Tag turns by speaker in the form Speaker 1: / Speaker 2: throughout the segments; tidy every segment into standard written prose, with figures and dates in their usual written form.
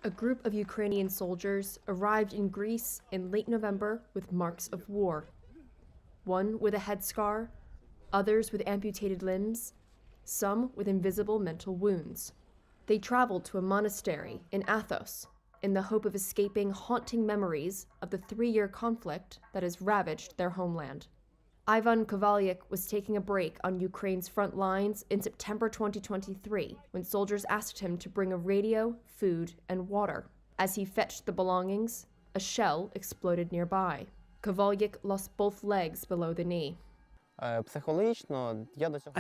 Speaker 1: A group of Ukrainian soldiers arrived in Greece in late November with marks of war. One with a headscar, others with amputated limbs, some with invisible mental wounds. They traveled to a monastery in Athos in the hope of escaping haunting memories of the 3-year conflict that has ravaged their homeland. Ivan Kovalyuk was taking a break on Ukraine's front lines in September 2023 when soldiers asked him to bring a radio, food, and water. As he fetched the belongings, a shell exploded nearby. Kovalyuk lost both legs below the knee.
Speaker 2: I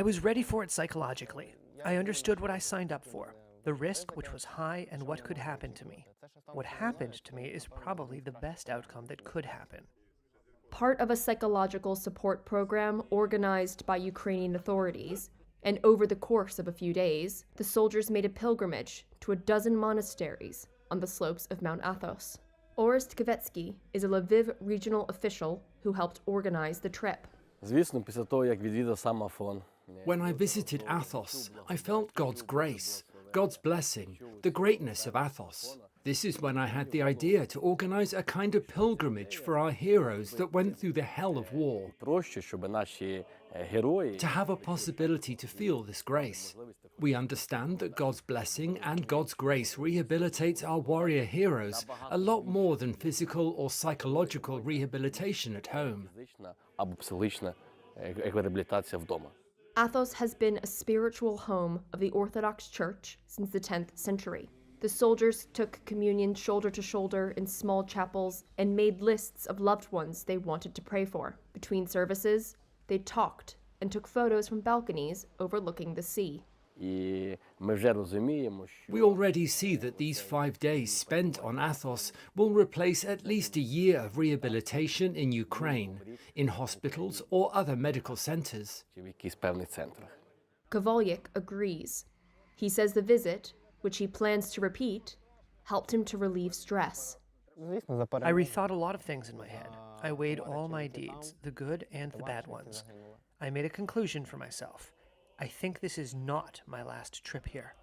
Speaker 2: was ready for it psychologically. I understood what I signed up for, the risk which was high and what could happen to me. What happened to me is probably the best outcome that could happen.
Speaker 1: Part of a psychological support program organized by Ukrainian authorities, and over the course of a few days, the soldiers made a pilgrimage to a dozen monasteries on the slopes of Mount Athos. Orest Kvetsky is a Lviv regional official who helped organize the trip.
Speaker 3: When I visited Athos, I felt God's grace, God's blessing, the greatness of Athos. This is when I had the idea to organize a kind of pilgrimage for our heroes that went through the hell of war, to have a possibility to feel this grace. We understand that God's blessing and God's grace rehabilitates our warrior heroes a lot more than physical or psychological rehabilitation at home.
Speaker 1: Athos has been a spiritual home of the Orthodox Church since the 10th century. The soldiers took communion shoulder to shoulder in small chapels and made lists of loved ones they wanted to pray for. Between services, they talked and took photos from balconies overlooking the sea.
Speaker 3: We already see that these 5 days spent on Athos will replace at least a year of rehabilitation in Ukraine, in hospitals or other medical centers.
Speaker 1: Kovalyuk agrees. He says the visit, which he plans to repeat, helped him to relieve stress.
Speaker 2: I rethought a lot of things in my head. I weighed all my deeds, the good and the bad ones. I made a conclusion for myself. I think this is not my last trip here.